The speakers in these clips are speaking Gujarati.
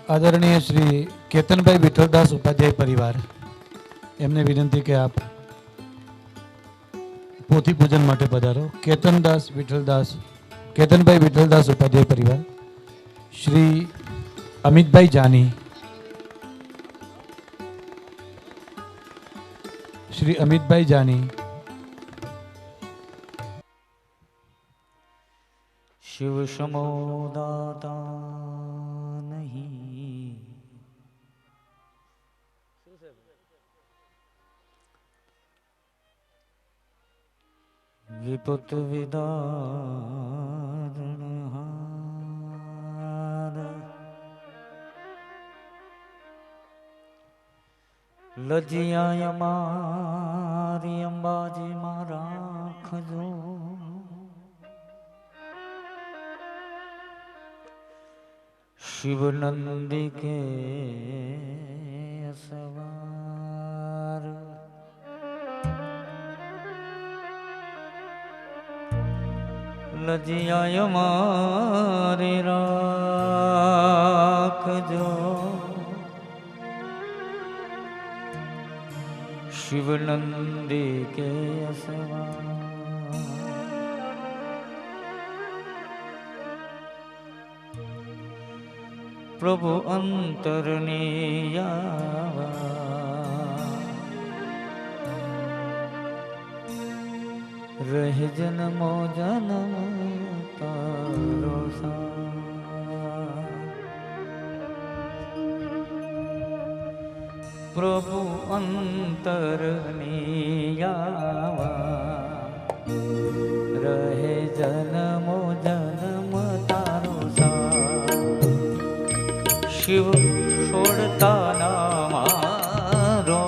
આદરણીય શ્રી કેતનભાઈ વિઠ્ઠલદાસ ઉપાધ્યાય પરિવાર, એમને વિનંતી કે આપ પોથી પૂજન માટે પધારો. કેતનભાઈ વિઠ્ઠલદાસ ઉપાધ્યાય પરિવાર, શ્રી અમિતભાઈ જાની, શ્રી અમિતભાઈ જાની, शिव समो दाता नहीं, विपुत विदारणहार, लजिया मारी अंबाजी मारा खजो, शिव नंदी के सवार, लजिया मारे राखजो, शिव नंदी के सवार, प्रभु अंतरनियावा, रह जन्मो जन्म तारो सा, प्रभु अंतरनियावा, रहे जन्मो जन्म तारो सा, शिव छोड़ता ना मारो,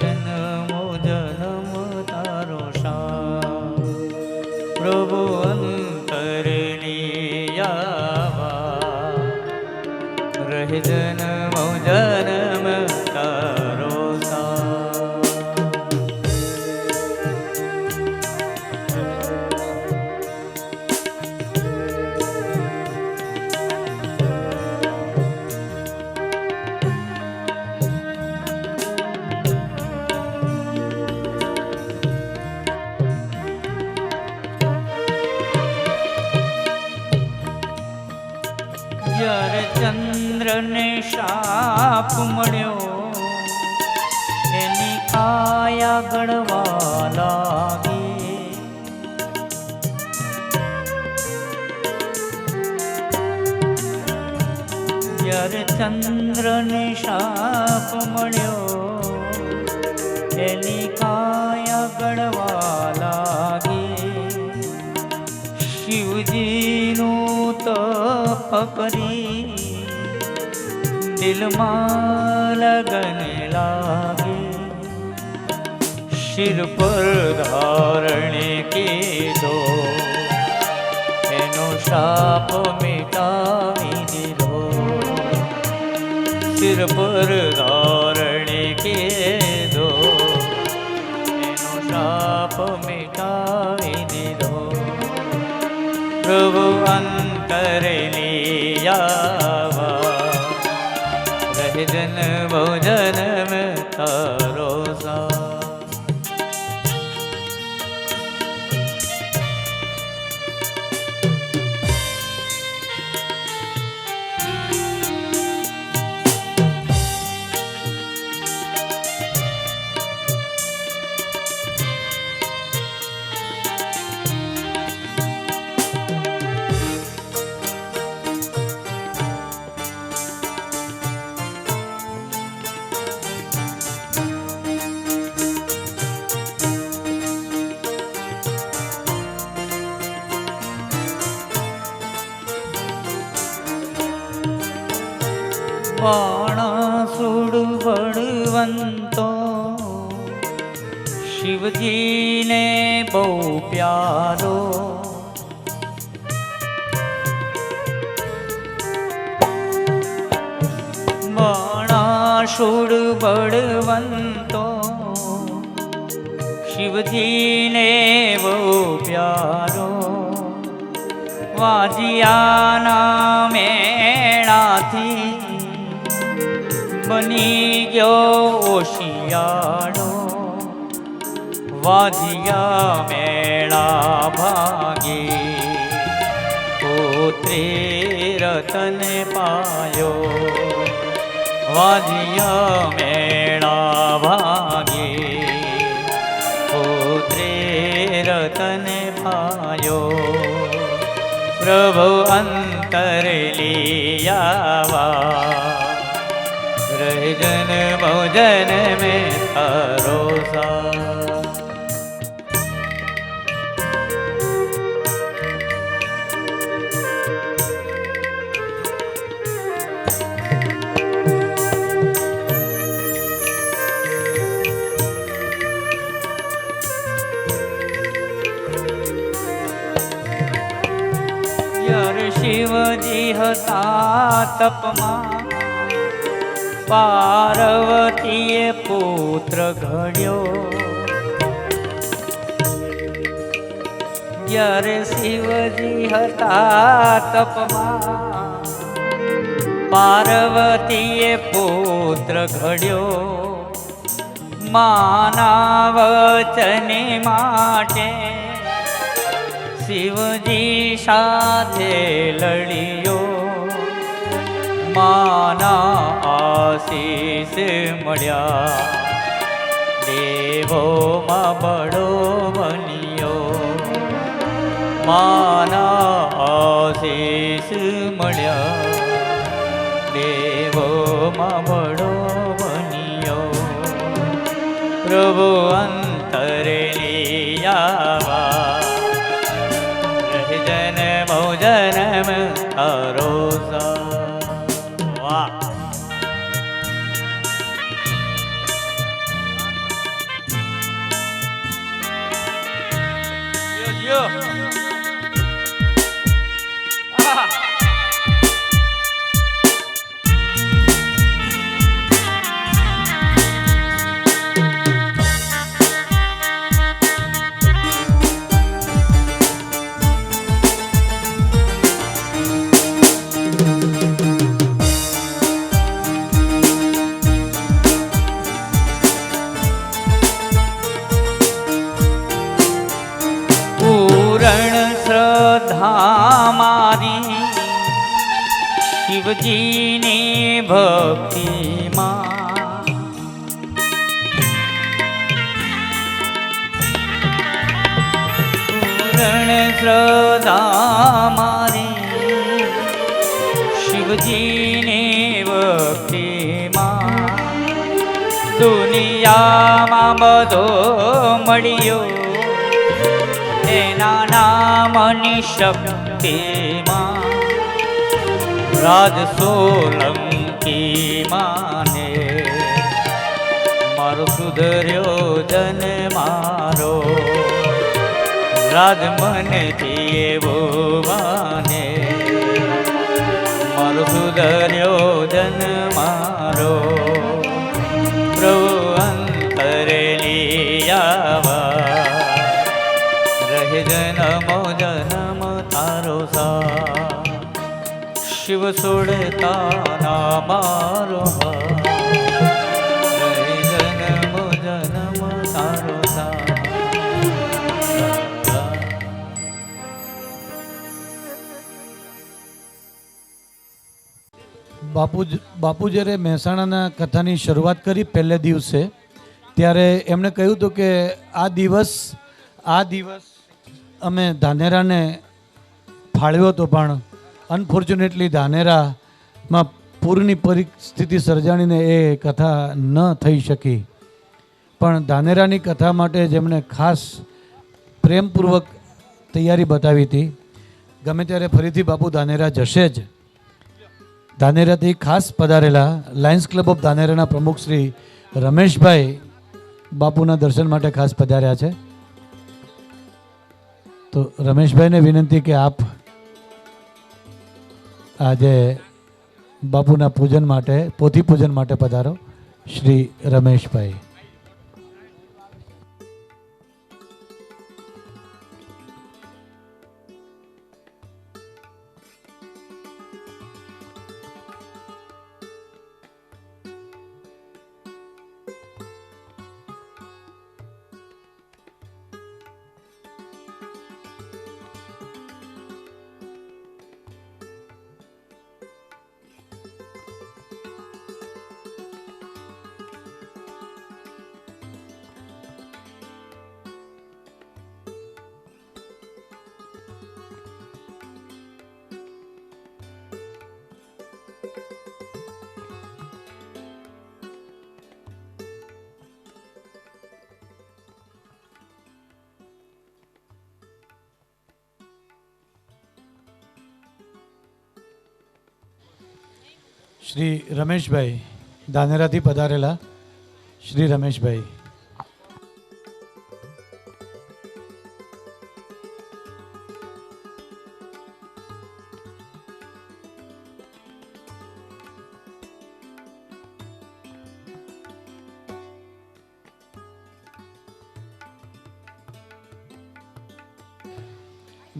जन्मो जन्म तारो सा, प्रभु अंतरनियावा, रहे जन्मो जन्म तारो सा। જ્યારે ચંદ્રને શાપ મળ્યો, એની કાયા ગળવા લાગી, જ્યારે ચંદ્રને શાપ મળ્યો, એની કાયા ગળવા લાગી, શિવજીનું તપ કરી દિલમાં લગન લાગે, શિર પર ધારણે કીધો, એનો શાપ મિટાવી દીધો, શિર પર ધારણે કીધો, એનો શાપ મિટાવી દીધો, प्रभु अंतरनियावा, रहे जन्मो जन्म तारो सा। बाणासुर बड़वंतो, शिवजी ने बहु प्यारो, बाणासुर बड़वंतो, शिवजी ने बहु प्यारो, वाजिया नामे ત્યાંથી બની ગયો ઓશિયાળો, વાજિયા મેળા ભાગે, પુત્રે રતન પાયો. વાજિયા મેળા ભાગે, પુત્રે રતન પાયો. પ્રભુ અંતર લીયાવા, રહજન ભોજન में ભરોસા. શિવજી હતા તપમાં, પાર્વતીએ પુત્ર ઘડ્યો. જ્યારે શિવજી હતા તપમાં, પાર્વતીએ પુત્ર ઘડ્યો. માના વચને માટે શિવજી સાથે લડ્યો. માના આશીષ મળ્યા, દેવોમાં બળો બન્યો. માના આશીષ મળ્યા, દેવોમાં બળો બન્યો. પ્રભુ અંતરે લીયાવા, જન ભોજનમ ભરોસા. વાહ. યો મારી શિવજીની ભક્તિમાં. પૂર્ણ શ્રદ્ધા મારી શિવજીની ભક્તિમાં. દુનિયામાં બધો મળ્યો એના નામની શક્તિમાં. રાજ સોલંકી માને મારો સુધર્યો જન મારો. રાજ મનથી એવો માને મારો સુધર્યો જન મારો. પ્રભુ અંતરે લીયાવા, જનમો જનમ તારો સા. શિવ સોડતા ના મારો જનમો જનમ તારો સા. બાપુ જ્યારે મહેસાણાના કથાની શરૂઆત કરી પહેલે દિવસે, ત્યારે એમણે કહ્યું હતું કે આ દિવસ અમે ધાનેરાને ફાળવ્યો હતો, પણ અનફોર્ચ્યુનેટલી ધાનેરામાં પૂરની પરિસ્થિતિ સર્જાણીને એ કથા ન થઈ શકી. પણ ધાનેરાની કથા માટે જેમણે ખાસ પ્રેમપૂર્વક તૈયારી બતાવી હતી, ગમે ત્યારે ફરીથી બાપુ ધાનેરા જશે જ. ધાનેરાથી ખાસ પધારેલા લાયન્સ ક્લબ ઓફ ધાનેરાના પ્રમુખ શ્રી રમેશભાઈ બાપુના દર્શન માટે ખાસ પધાર્યા છે. તો રમેશભાઈને વિનંતી કે આપ આજે બાપુના પૂજન માટે, પોથી પૂજન માટે પધારો. શ્રી રમેશભાઈ. શ્રી રમેશભાઈ ધાનેરાથી પધારેલા શ્રી રમેશભાઈ.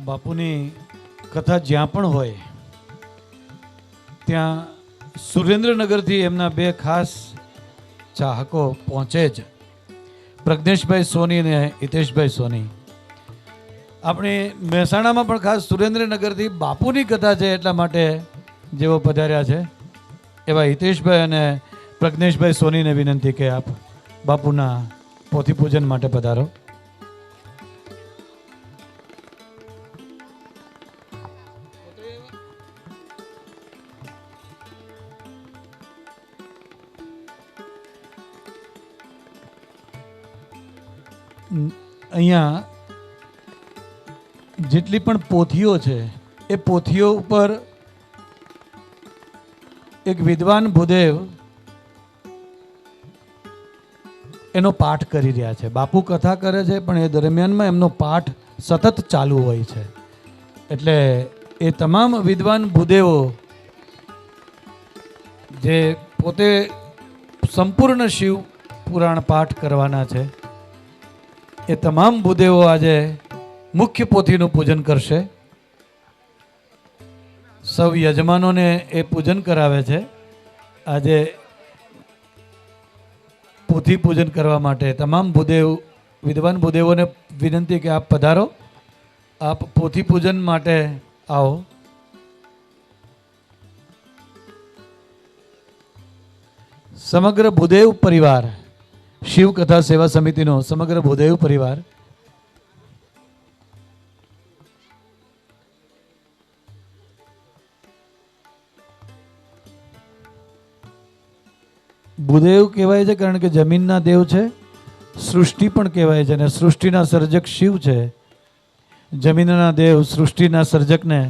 બાપુની કથા જ્યાં પણ હોય ત્યાં સુરેન્દ્રનગરથી એમના બે ખાસ ચાહકો પહોંચે જ, પ્રજ્ઞેશભાઈ સોની અને હિતેશભાઈ સોની. આપણે મહેસાણામાં પણ ખાસ સુરેન્દ્રનગરથી બાપુની કથા છે એટલા માટે જેઓ પધાર્યા છે એવા હિતેશભાઈ અને પ્રજ્ઞેશભાઈ સોનીને વિનંતી કે આપ બાપુના પોથી પૂજન માટે પધારો. અહીંયા જેટલી પણ પોથીઓ છે એ પોથીઓ ઉપર એક વિદ્વાન ભૂદેવ એનો પાઠ કરી રહ્યા છે. બાપુ કથા કરે છે પણ એ દરમિયાનમાં એમનો પાઠ સતત ચાલુ હોય છે. એટલે એ તમામ વિદ્વાન ભૂદેવો જે પોતે સંપૂર્ણ શિવ પુરાણ પાઠ કરવાના છે એ તમામ ભૂદેવો આજે મુખ્ય પોથીનું પૂજન કરશે. સૌ યજમાનોને એ પૂજન કરાવે છે. આજે પોથી પૂજન કરવા માટે તમામ ભૂદેવ વિદ્વાન ભૂદેવોને વિનંતી કે આપ પધારો, આપ પોથી પૂજન માટે આવો. સમગ્ર ભૂદેવ પરિવાર, શિવ કથા સેવા સમિતિનો સમગ્ર ભૂદેવ પરિવાર ભૂદેવ કહેવાય છે કારણ કે જમીનના દેવ છે, સૃષ્ટિ પણ કહેવાય છે અને સૃષ્ટિના સર્જક શિવ છે. જમીનના દેવ સૃષ્ટિના સર્જકને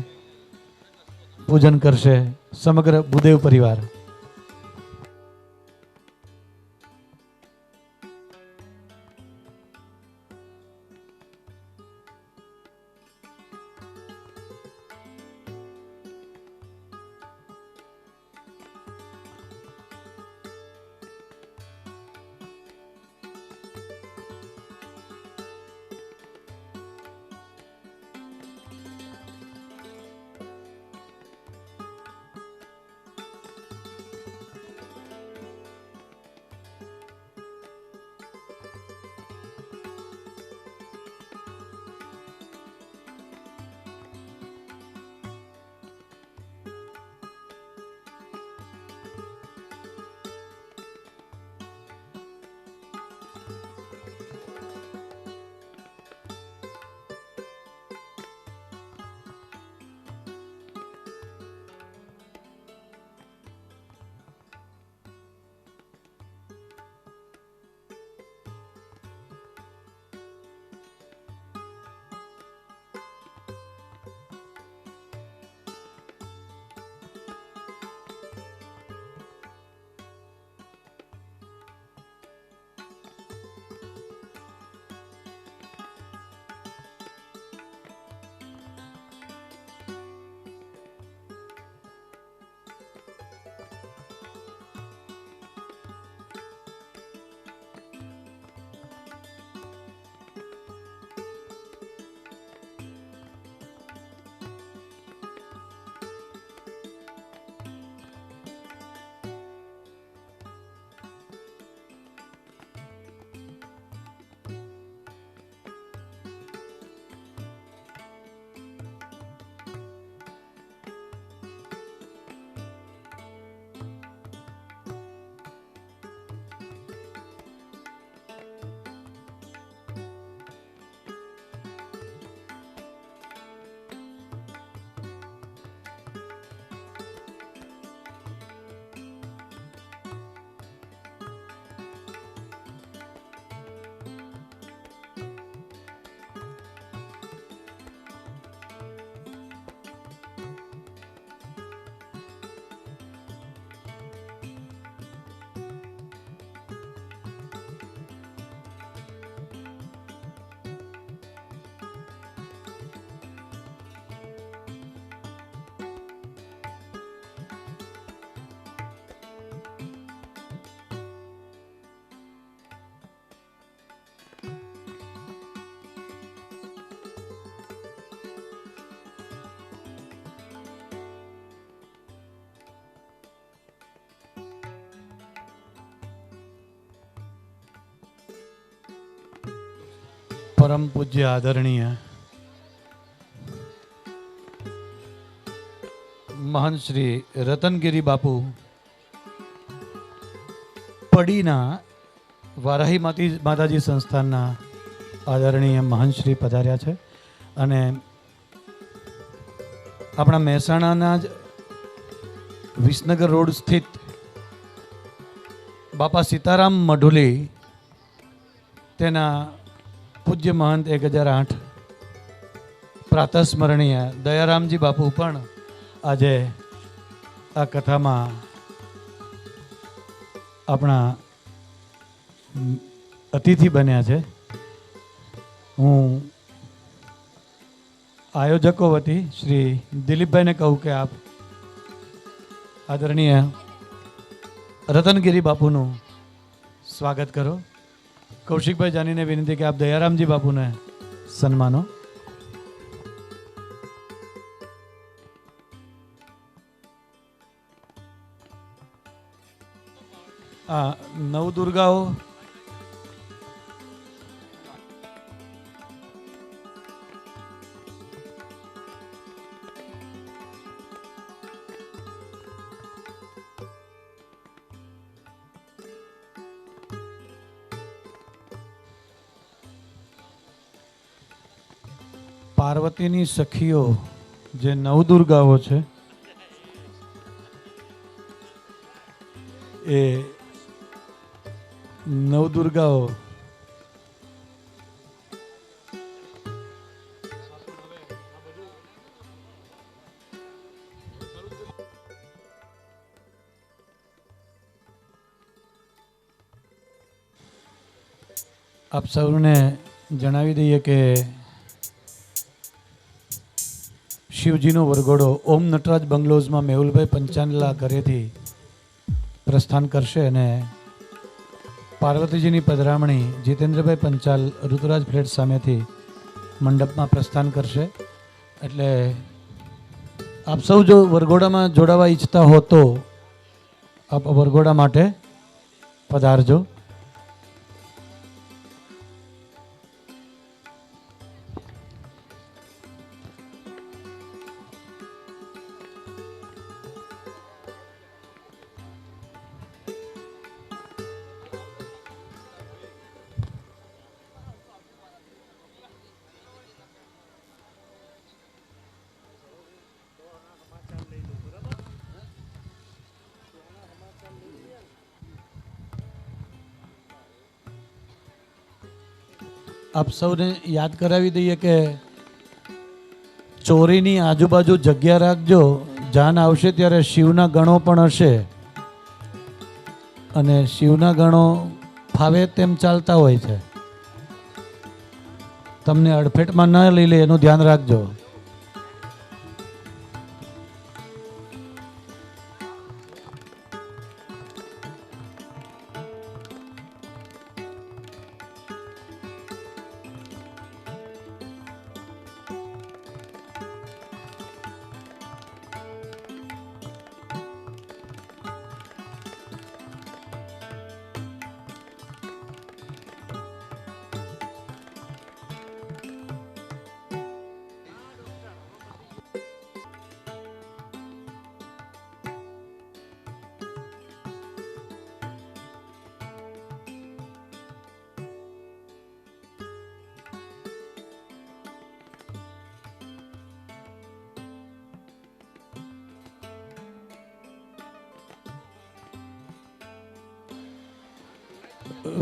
પૂજન કરશે સમગ્ર ભૂદેવ પરિવાર. પરમ પૂજ્ય આદરણીય મહાન શ્રી રતનગીરી બાપુ પડીના વારાહી માતાજી સંસ્થાનના આદરણીય મહાન શ્રી પધાર્યા છે અને આપણા મહેસાણાના જ વિસનગર રોડ સ્થિત બાપા સીતારામ મઢુલી તેના પૂજ્ય મહંત 1008 પ્રાતસ્મરણીય દયારામજી બાપુ પણ આજે આ કથામાં આપણા અતિથિ બન્યા છે. હું આયોજકો વતી શ્રી દિલીપભાઈને કહું કે આપ આદરણીય રતનગીરી બાપુનું સ્વાગત કરો. કૌશિકભાઈ જાનીને વિનંતી કે આપ દયારામજી બાપુને સન્માનો. આ નવદુર્ગાઓ પાર્વતીની સખીઓ જે નવદુર્ગાઓ છે એ નવદુર્ગાઓ આપ સૌને જણાવી દઈએ કે શિવજીનો વરઘોડો ઓમ નટરાજ બંગલોઝમાં મેહુલભાઈ પંચાનલા ઘરેથી પ્રસ્થાન કરશે અને પાર્વતીજીની પધરામણી જીતેન્દ્રભાઈ પંચાલ ઋતુરાજ ફ્લેટ સામેથી મંડપમાં પ્રસ્થાન કરશે. એટલે આપ સૌ જો વરઘોડામાં જોડાવા ઈચ્છતા હો તો આપ વરઘોડા માટે પધારજો. આપ સૌને યાદ કરાવી દઈએ કે ચોરીની આજુબાજુ જગ્યા રાખજો. જાન આવશે ત્યારે શિવના ગણો પણ હશે અને શિવના ગણો ફાવે તેમ ચાલતા હોય છે. તમને અડફેટમાં ન લઈ લે એનું ધ્યાન રાખજો.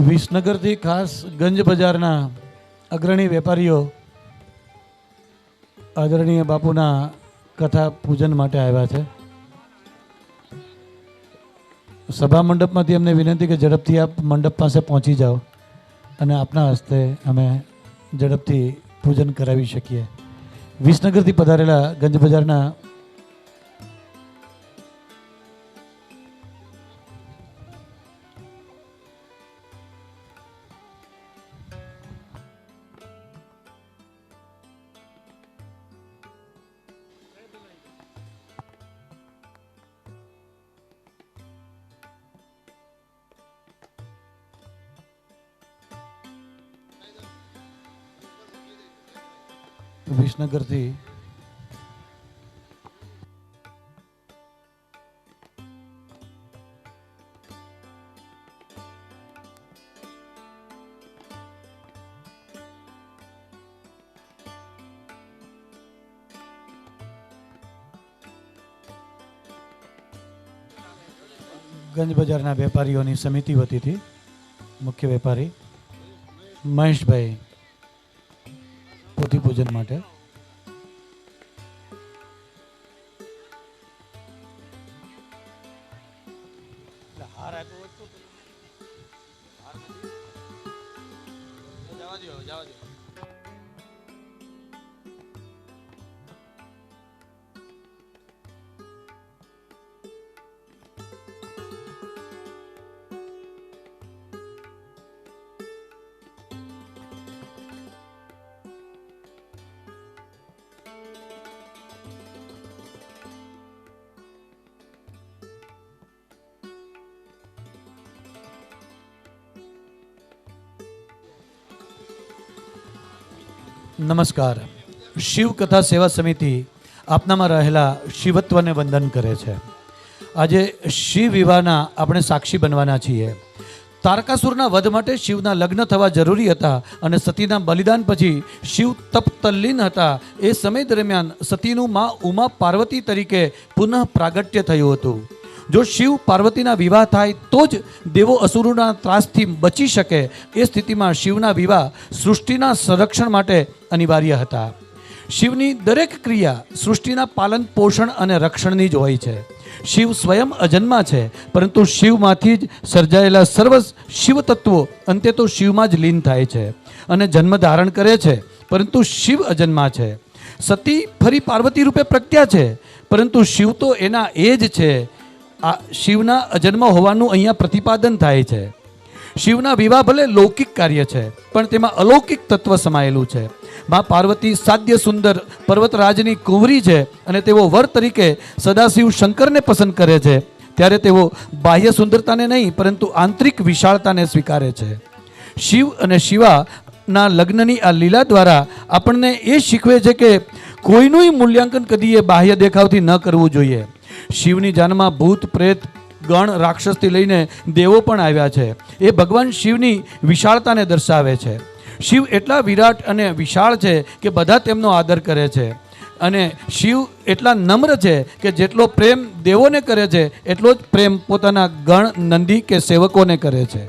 વિસનગરથી ખાસ ગંજ બજારના અગ્રણી વેપારીઓ આદરણીય બાપુના કથા પૂજન માટે આવ્યા છે. સભા મંડપમાંથી અમને વિનંતી કે ઝડપથી આપ મંડપ પાસે પહોંચી જાઓ અને આપના હસ્તે અમે ઝડપથી પૂજન કરાવી શકીએ. વિસનગરથી પધારેલા ગંજ બજારના વિસનગરથી ગંજ બજારના વેપારીઓની સમિતિ વતીથી મુખ્ય વેપારી મહેશભાઈ પોથી પૂજન માટે નમસ્કાર. શિવ કથા સેવા સમિતિ આપનામાં રહેલા શિવત્વને વંદન કરે છે. આજે શિવ વિવાહના આપણે સાક્ષી બનવાના છીએ. તારકાસુરના વધ માટે શિવના લગ્ન થવા જરૂરી હતા અને સતીના બલિદાન પછી શિવ તપ તલ્લીન હતા. એ સમય દરમિયાન સતીનું માં ઉમા પાર્વતી તરીકે પુનઃ પ્રાગટ્ય થયું હતું. જો શિવ પાર્વતીના વિવાહ થાય તો જ દેવો અસુરોના ત્રાસથી બચી શકે. એ સ્થિતિમાં શિવના વિવાહ સૃષ્ટિના સંરક્ષણ માટે અનિવાર્ય હતા. શિવની દરેક ક્રિયા સૃષ્ટિના પાલન પોષણ અને રક્ષણની જ હોય છે. શિવ સ્વયં અજન્મા છે, પરંતુ શિવમાંથી જ સર્જાયેલા સર્વ શિવ તત્વો અંતે તો શિવમાં જ લીન થાય છે અને જન્મ ધારણ કરે છે, પરંતુ શિવ અજન્મા છે. સતી ફરી પાર્વતી રૂપે પ્રગટ્યા છે, પરંતુ શિવ તો એના એ જ છે. આ શિવના અજન્મ હોવાનું અહીંયા પ્રતિપાદન થાય છે. શિવના વિવાહ ભલે લૌકિક કાર્ય છે, પણ તેમાં અલૌકિક તત્વ સમાયેલું છે. મા પાર્વતી સાધ્ય સુંદર પર્વતરાજની કુંવરી છે અને તેઓ વર તરીકે સદાશિવ શંકરને પસંદ કરે છે. ત્યારે તેઓ બાહ્ય સુંદરતાને નહીં, પરંતુ આંતરિક વિશાળતાને સ્વીકારે છે. શિવ અને શિવાના લગ્નની આ લીલા દ્વારા આપણને એ શીખવે છે કે કોઈનું મૂલ્યાંકન કદીએ બાહ્ય દેખાવથી ન કરવું જોઈએ. શિવની જાનમાં ભૂત પ્રેત ગણ રાક્ષસથી લઈને દેવો પણ આવ્યા છે. એ ભગવાન શિવની વિશાળતાને દર્શાવે છે. શિવ એટલા વિરાટ અને વિશાળ છે કે બધા તેમનો આદર કરે છે, અને શિવ એટલા નમ્ર છે કે જેટલો પ્રેમ દેવોને કરે છે એટલો જ પ્રેમ પોતાના ગણ નંદી કે સેવકોને કરે છે.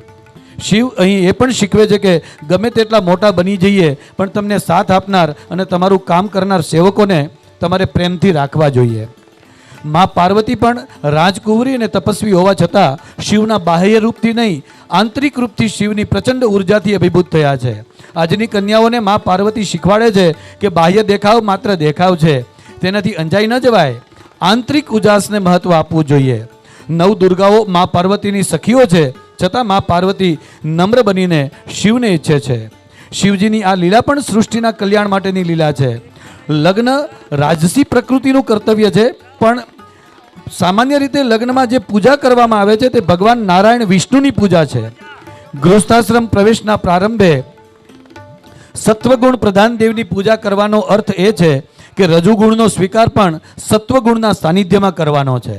શિવ અહીં એ પણ શીખવે છે કે ગમે તેટલા મોટા બની જઈએ, પણ તમને સાથ આપનાર અને તમારું કામ કરનાર સેવકોને તમારે પ્રેમથી રાખવા જોઈએ. મા પાર્વતી પણ રાજકુંવરી અને તપસ્વી હોવા છતાં શિવના બાહ્ય રૂપથી નહીં, આંતરિક રૂપથી શિવની પ્રચંડ ઉર્જાથી અભિભૂત થયા છે. આજની કન્યાઓને મા પાર્વતી શીખવાડે છે કે બાહ્ય દેખાવ માત્ર દેખાવ છે, તેનાથી અંજાઈ ન જવાય. આંતરિક ઉજાસને મહત્વ આપવું જોઈએ. નવ દુર્ગાઓ મા પાર્વતીની સખીઓ છે, છતાં મા પાર્વતી નમ્ર બનીને શિવને ઈચ્છે છે. શિવજીની આ લીલા પણ સૃષ્ટિના કલ્યાણ માટેની લીલા છે. લગ્ન રાજસી પ્રકૃતિનું કર્તવ્ય છે, પણ સામાન્ય રીતે લગ્નમાં જે પૂજા કરવામાં આવે છે તે ભગવાન નારાયણ વિષ્ણુની પૂજા છે. ગૃહસ્થાશ્રમ પ્રવેશના પ્રારંભે સત્વગુણ પ્રધાન દેવની પૂજા કરવાનો અર્થ એ છે કે રજુગુણનો સ્વીકાર પણ સત્વગુણના સાનિધ્યમાં કરવાનો છે.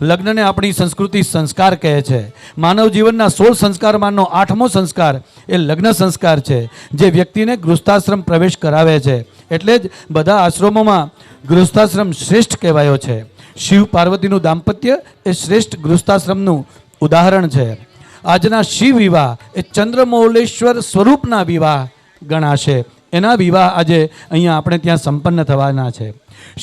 લગ્નને આપણી સંસ્કૃતિ સંસ્કાર કહે છે. માનવ જીવનના 16 સંસ્કારમાંનો 8મો સંસ્કાર એ લગ્ન સંસ્કાર છે, જે વ્યક્તિને ગૃહસ્થાશ્રમ પ્રવેશ કરાવે છે. એટલે જ બધા આશ્રમોમાં ગૃહસ્થાશ્રમ શ્રેષ્ઠ કહેવાયો છે. શિવ પાર્વતીનું દાંપત્ય એ શ્રેષ્ઠ ગૃહસ્થાશ્રમનું ઉદાહરણ છે. આજના શિવ વિવાહ એ ચંદ્રમૌલેશ્વર સ્વરૂપના વિવાહ ગણાશે. એના વિવાહ આજે અહીંયા આપણે ત્યાં સંપન્ન થવાના છે.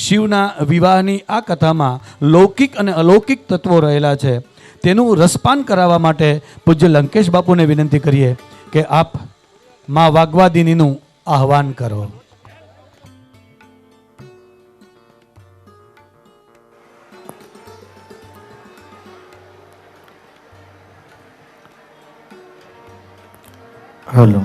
શિવના વિવાહની આ કથામાં લૌકિક અને અલૌકિક તત્વો રહેલા છે. તેનું રસપાન કરાવવા માટે પૂજ્ય લંકેશ બાપુને વિનંતી કરીએ કે આપ મા વાગ્વાદિનીનું આહવાન કરો. હલો.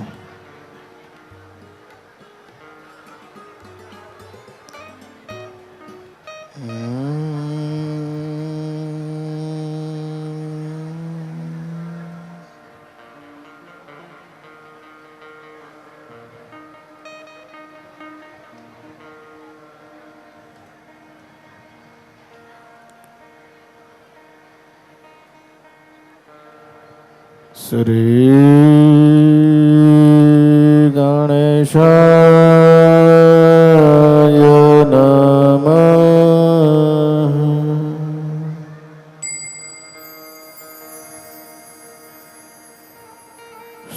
શ્રી ગણેશાય નમઃ.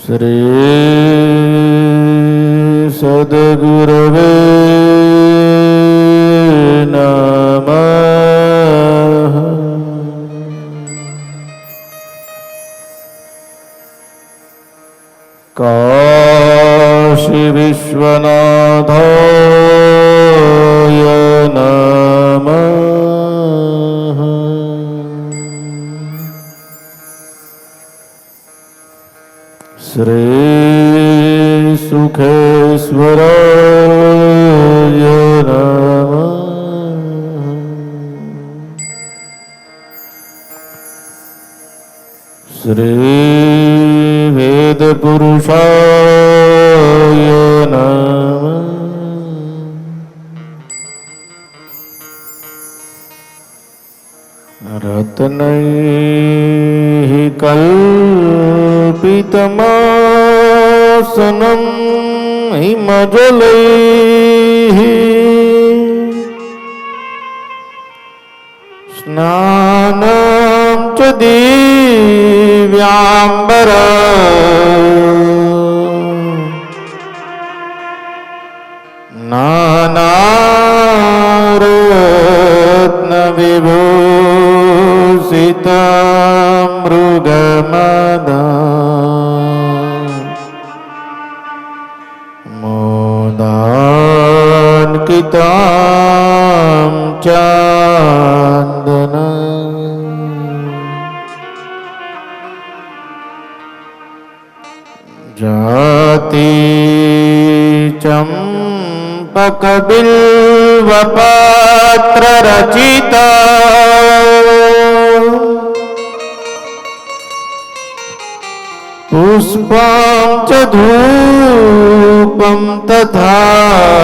શ્રી સદગુરવે નમઃ. કાશી વિશ્વનાથાય નમઃ. શ્રી સુખેશ્વરાય નમઃ. શ્રી વેદ પુરુષાય નમઃ. રત્નૈઃ કલ્પિતમાસનં હિમજલૈઃ સ્નાનં ચ દિવ્યાંબર નાનારત્ન વિભૂષિત મૃગમદા મોદાન્કિતાં ચાંદન જાતિ ચંપક બિલ્વ પત્ર રચિતા પુષ્પં ચ ધૂપં તથા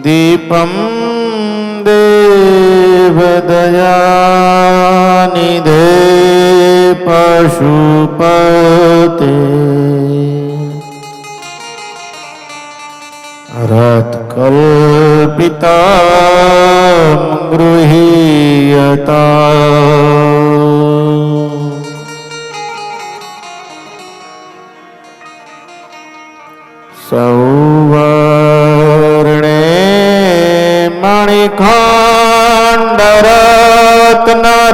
દીપં દેવદયાનિધે પશુપતે રત્કલ્પિતાં ગૃહીયતા સૌવર્ણે મણિખંડરત્ન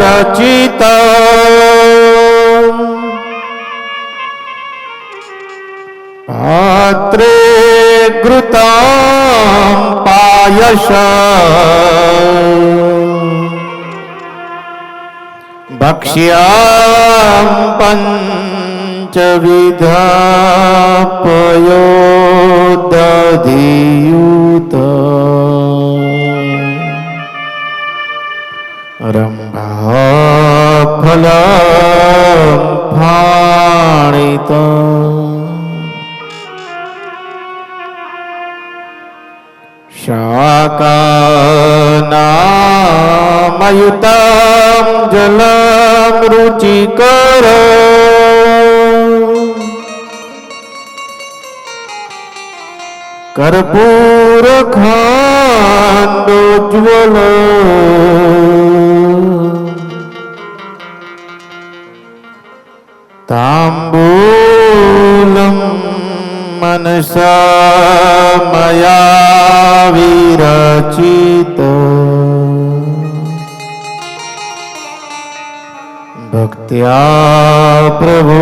રચિતા પાત્રે ઘૃતાં પાયસં ભક્ષ્યાં પંચવિધા પયોદધિયુત રંભાફલં ફાણિતં શાકાનામયુतं જલં રુચિકર કર્પૂર ખાંડોજ્વલ તાંબૂલં મનસા મયા વિરચિત ભક્ત્યા પ્રભુ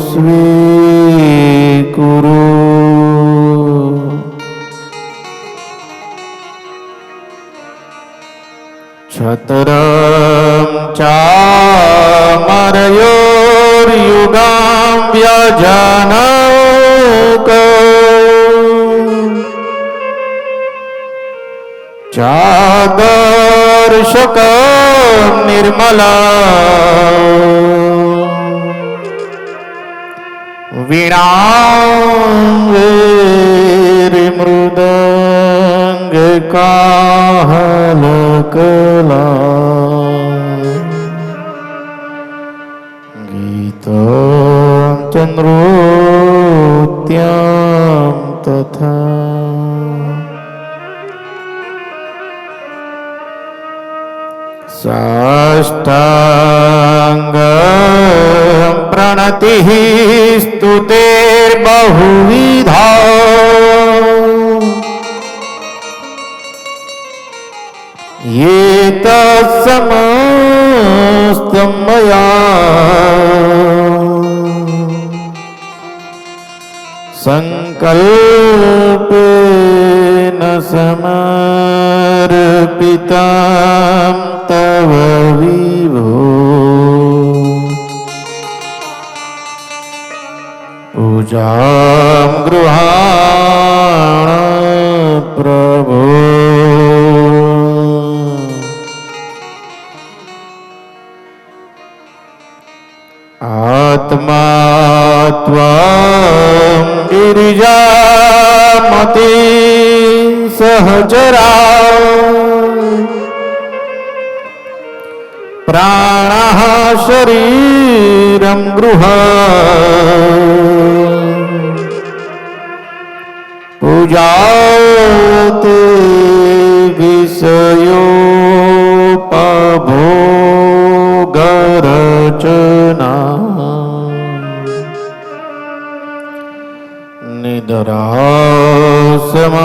સ્વીકુરુ છતરં ચામરયોર્યુગાં વ્યજનક ચાદર્શક નિર્મલા वीणांगेरिमृदंग काहलकला कथा साष्टांग प्रणतिः स्तुतेर्बहुविधा ये तत्समस्तं मया संकल्पेन समर्पितं तव विभो पूजां गृहाण प्रभो आत्मा त्वं गिरिजामति सहचरा प्राणः शरीरं गृह पूजाते विषयोपभोगरचना निद्रा समाधि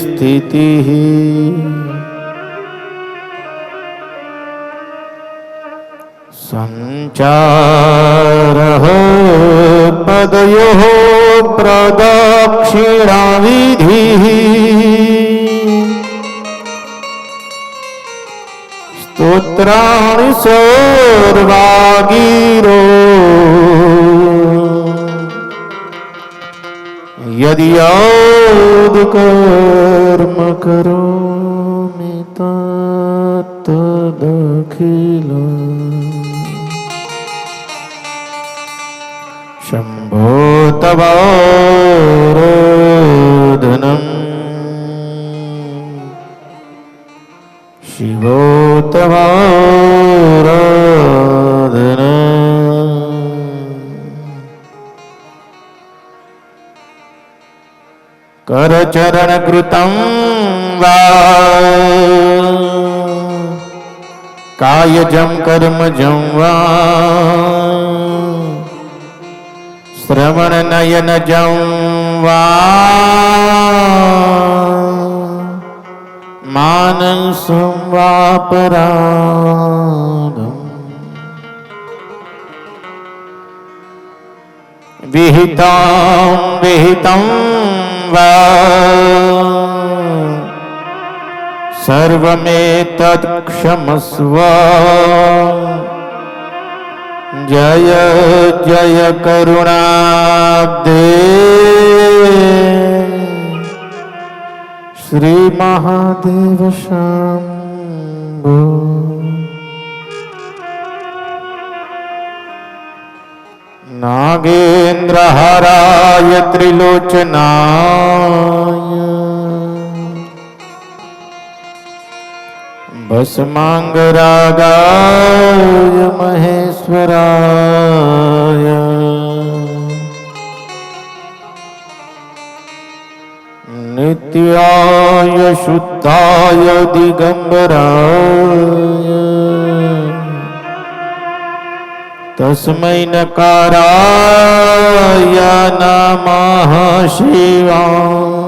स्थितिः संचारः पदयोः प्रदक्षिणाविधिः स्तोत्राणि सर्वागिरो यदि कर्म करोमि तत्तदखिलम् शम्भो तवाराधनम् शिवो तवाराधनम् करचरणकृतं वा कायजं कर्मजं वा श्रवणनयनजं वा मानसं वा परागम् विहितं वा सर्वमेतत्क्षमस्व जय जय करुणाब्धे श्री महादेव शंभो नागेन्द्रहराय त्रिलोचनाय भस्मांगरागाय महेश्वराय नित्याय शुद्धाय दिगंबराय तस्मै नकाराय नमः शिवाय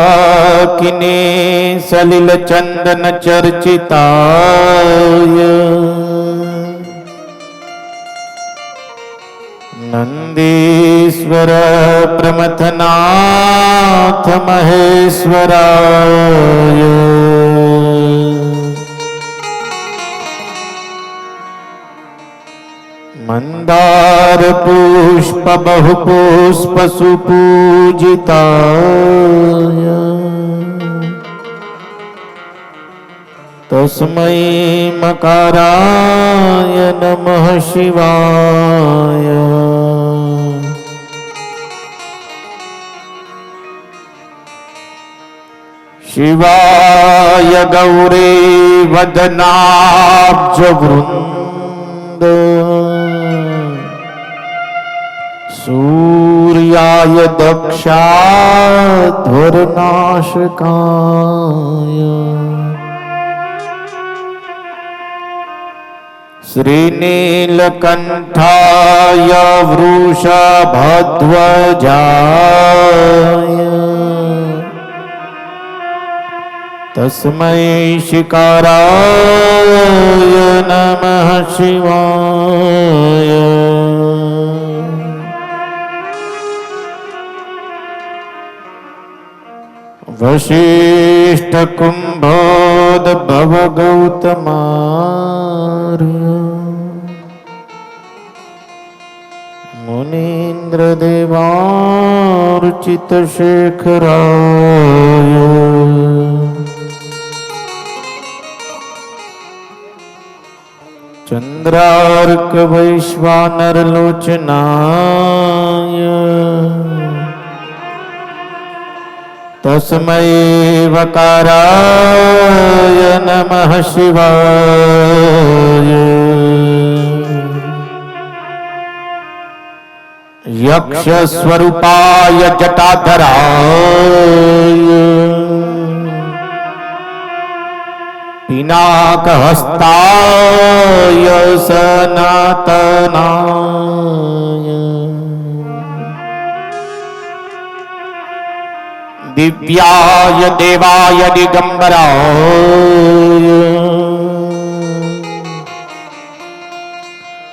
मंदाकिनी सलिल चंदन चर्चिताय नंदीश्वर प्रमथनाथ महेश्वराय मंदार पुष्प बहुपुष्प सुपूजिताय तस्मै मकाराय नमः शिवाय શિવાય ગૌરી વદનાબ્જ વૃંદ સૂર્યાય દક્ષાધ્વરનાશકાય શ્રીનીલકંઠાય વૃષભધ્વજાય તસ્મૈ શિકારાય નમઃ શિવાય વશિષ્ઠ કુંભોદ્ભવ ગૌતમાર્ય મુનીન્દ્ર દેવાર્ચિત શેખરાય ચંદ્રાર્ક વૈશ્વાનર લોચનાય તસ્મૈ વકારાય નમઃ શિવાય યક્ષ સ્વરૂપાય જટાધરાય પિનાક હસ્તાય સનાતનાય દિવ્યાય દેવાય દિગંબરાય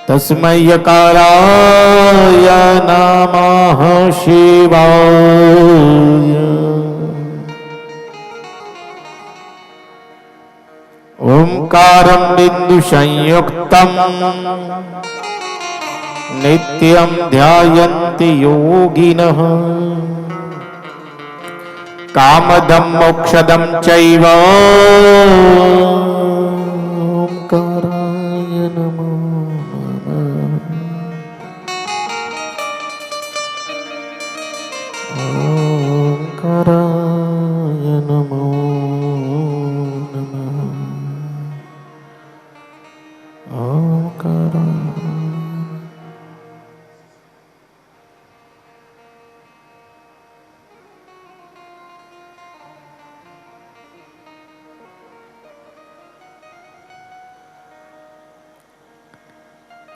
તસ્મૈ યકારાય નમઃ શિવાય ઓમકારં બિંદુ સંયુક્તં નિત્યં ધ્યાયન્તિ યોગિનઃ કામદં મોક્ષદં ચૈવ ઓમકારાય નમઃ ઓમકારાય નમો નમઃ ઓમકારાય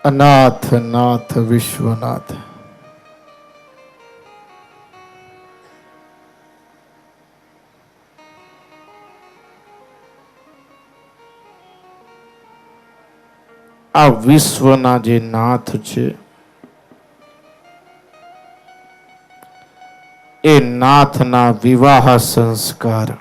અનાથ નાથ વિશ્વનાથ આ વિશ્વના જે નાથ છે એ નાથના વિવાહ સંસ્કાર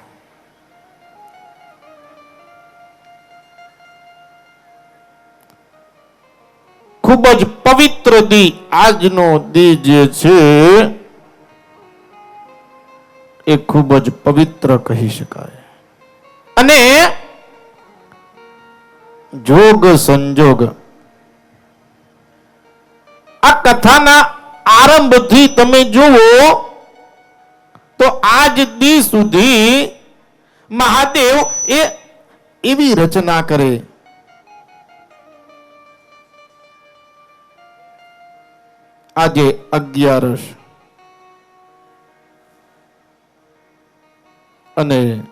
ખૂબ જ પવિત્ર દી આજનો દી જે છે એ ખૂબ જ પવિત્ર કહી શકાય અને જોગ સંજોગ આ કથાના આરંભથી તમે જુઓ તો આજ દી સુધી મહાદેવ એ એવી રચના કરે આજે 11 અને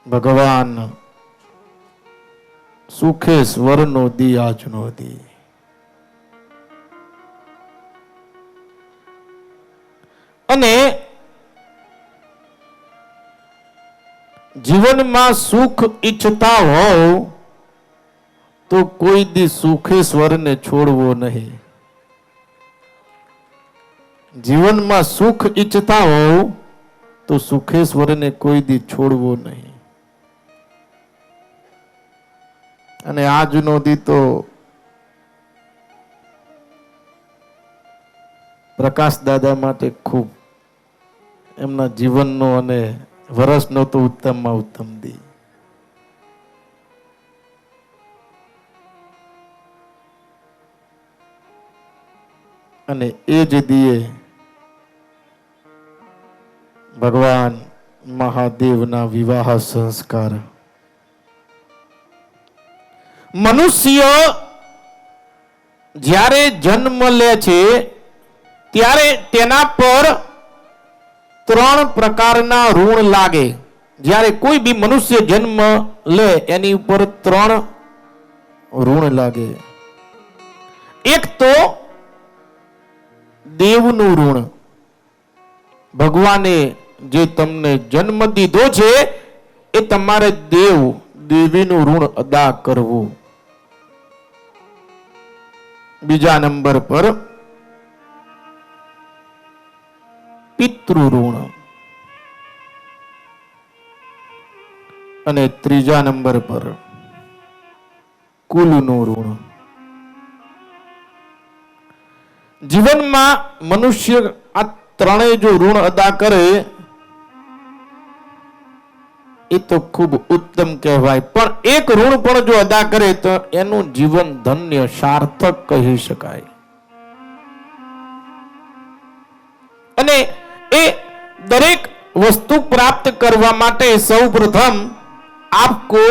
ભગવાન સુખે સ્વરનો દી આજનો દી અને જીવનમાં સુખ ઈચ્છતા હોવ તો કોઈ દી સુખેશ્વરને છોડવો નહીં જીવનમાં સુખ ઈચ્છતા હોવ તો સુખેશ્વરને કોઈ દી છોડવો નહીં અને આજનો દી તો પ્રકાશ દાદા માટે ખૂબ એમના જીવનનો અને વર્ષનો તો ઉત્તમમાં ઉત્તમ દી અને એ જ દીએ ભગવાન મહાદેવના વિવાહ સંસ્કાર. મનુષ્ય જ્યારે જન્મ લે છે ત્યારે તેના પર 3 પ્રકારના ઋણ લાગે. જ્યારે કોઈ બી મનુષ્ય જન્મ લે એની ઉપર 3 ઋણ લાગે. એક તો દેવનું ઋણ. ભગવાને જે તમને જન્મ દીધો છે એ તમારે દેવીનું ઋણ અદા કરવું. બીજા નંબર પર પિતૃ ઋણ અને ત્રીજા નંબર પર કુલનું ઋણ. જીવનમાં મનુષ્ય આ ત્રણેય જો ઋણ અદા કરે એ તો ખૂબ ઉત્તમ કહેવાય, પણ એક ઋણ પણ જો અદા કરે તો એનું જીવન ધન્ય સાર્થક કહી શકાય. અને એ દરેક વસ્તુ પ્રાપ્ત કરવા માટે સૌપ્રથમ आपको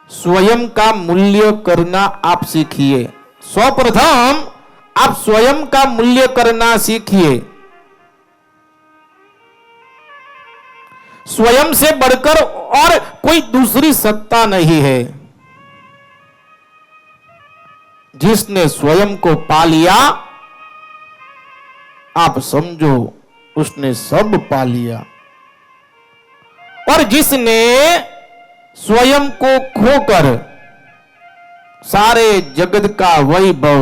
स्वयं का मूल्य करना आप सीखिए. सर्वप्रथम आप स्वयं का मूल्य करना सीखिए. स्वयं से बढ़कर और कोई दूसरी सत्ता नहीं है. जिसने स्वयं को पा लिया आप समझो उसने सब पा लिया. और जिसने स्वयं को खोकर सारे जगत का वैभव,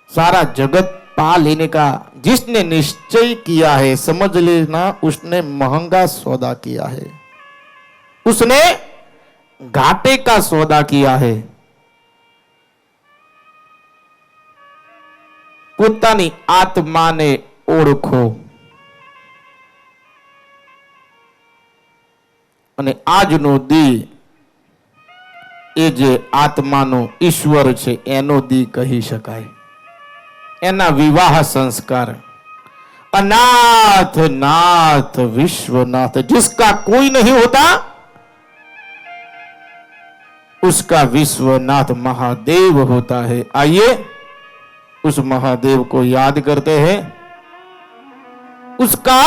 सारा जगत पा लेने का जिसने निश्चय किया है, समझ लेना उसने महंगा सौदा किया है, उसने घाटे का सौदा किया है. પોતાની આત્માને ઓળખો અને આજનો દી એ જે આત્માનો ઈશ્વર છે એનો દી કહી શકાય. એના વિવાહ સંસ્કાર. अनाथ नाथ विश्वनाथ, जिसका कोई नहीं होता उसका विश्वनाथ महादेव होता है. आइए उस महादेव को याद करते हैं, उसका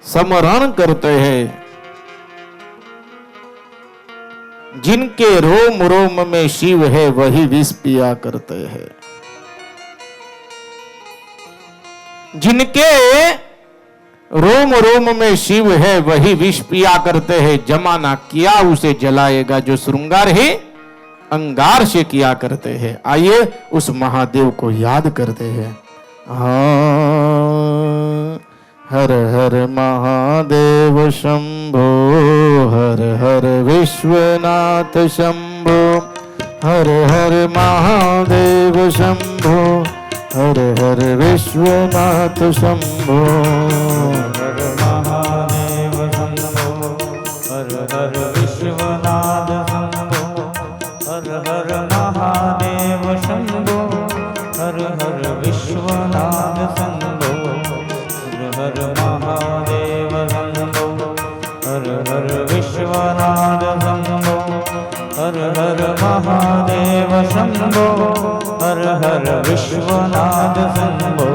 स्मरण करते हैं. जिनके रोम रोम में शिव है वही विष पिया करते हैं. जिनके रोम रोम में शिव है वही विष पिया करते हैं. जमाना क्या उसे जलाएगा जो श्रृंगार ही अंगार से किया करते हैं. आइए उस महादेव को याद करते हैं. हाँ, हर हर महादेव शंभो, हर हर विश्वनाथ शंभो, हर हर महादेव शंभो, हर हर विश्वनाथ शंभो, हर महादेव शंभो, हर हर विश्वनाथ शंभो, हर हर महादेव शंभो, हर हर विश्वनाथ शंभो, हर हर महादेव शंभो, हर हर विश्वनाथ शंभो, हर हर महादेव शंभो, हर हर विश्वनाथ शंभो.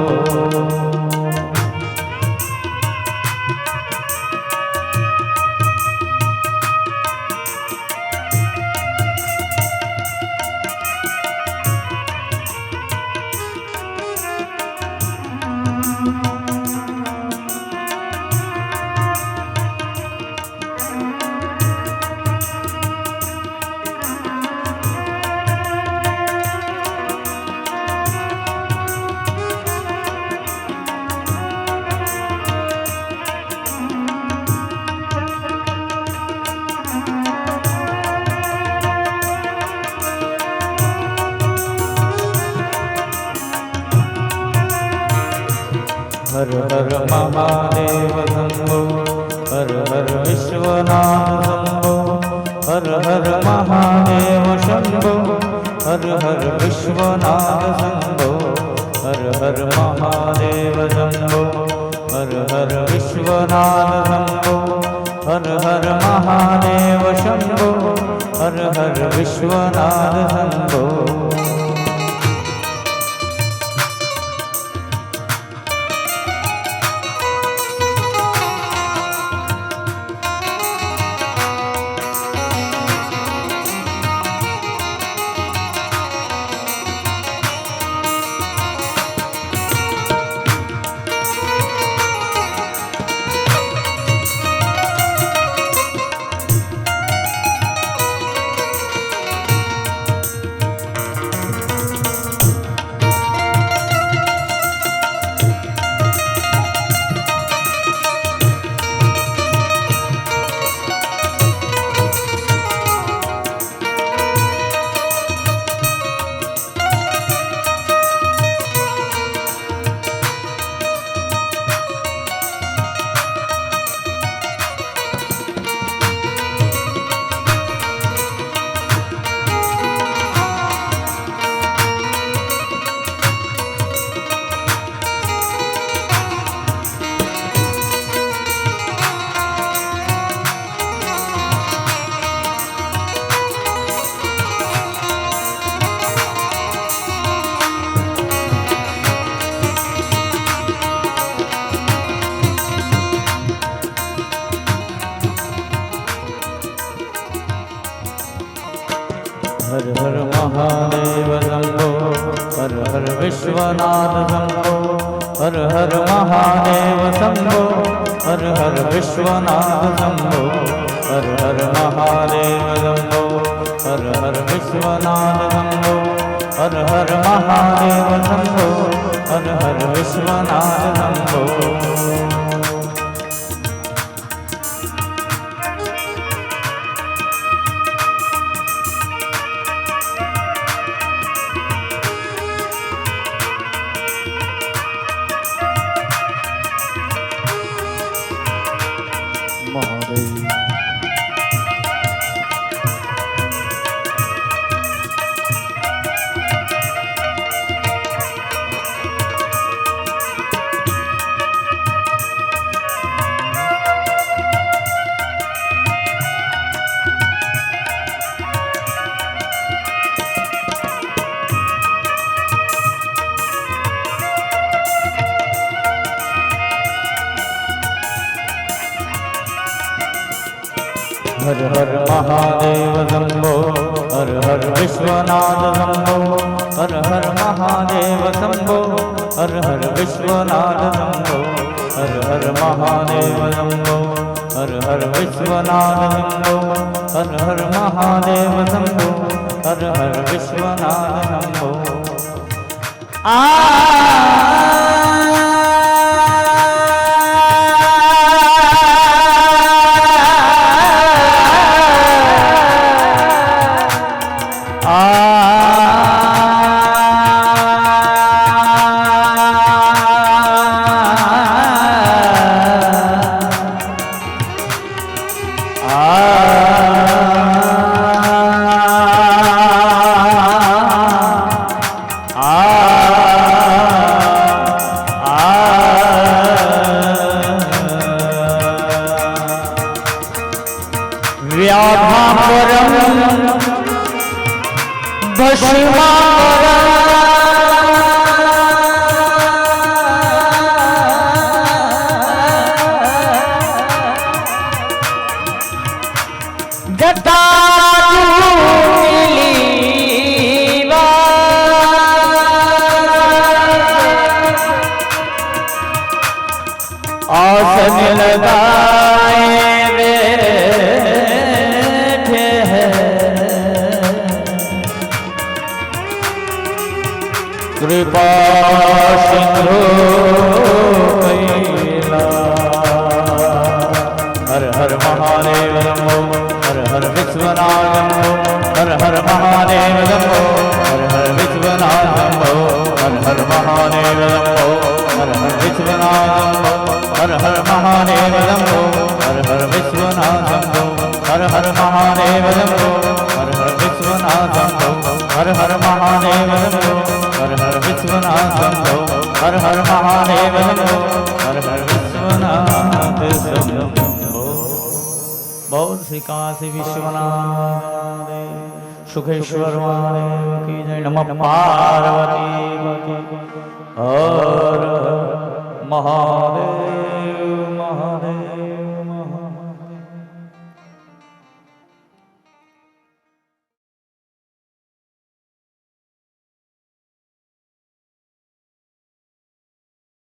हर हर महादेव शंभो, हर हर विश्वनाथ शंभो, हर हर महादेव शंभो, हर हर विश्वनाथ शंभो, हर हर महादेव शंभो, विश्वनाथ शंभो हर हर महादेव शंभो हर हर विश्वनाथ शंभो हर हर महादेव शंभो हर हर विश्वनाथ शंभो हर हर महादेव शंभो हर हर विश्वनाथ शंभो हर हर महादेव शंभो हर हर विश्वनाथ शंभो हर हर महादेव शंभो हर हर विश्वनाथ शंभो हर हर महादेव शंभो हर हर विश्वनाथ शंभो हर हर महादेव शंभो हर हर विश्वनाथ शंभो आसन लगाए बैठे हैं कृपा सिंधु कैला हर हर महादेव शंभो हर हर विश्वनाथ शंभो हर हर महादेव शंभो हर हर विश्वनाथ शंभो हर हर महादेव शंभो हर हर विश्वनाथ शंभो हर हर महादेव शंभो हर हर विश्वनाथ शंभो हर हर महादेव शंभो हर हर विश्वनाथ शंभो हर हर महादेव शंभो हर हर विश्वनाथ शंभो हर हर महादेव शंभो हर हर विश्वनाथ शंभो बहुत श्री काशी विश्वनाथ सुखेश्वर महादेव की जय नमः पार्वती हर महादेव।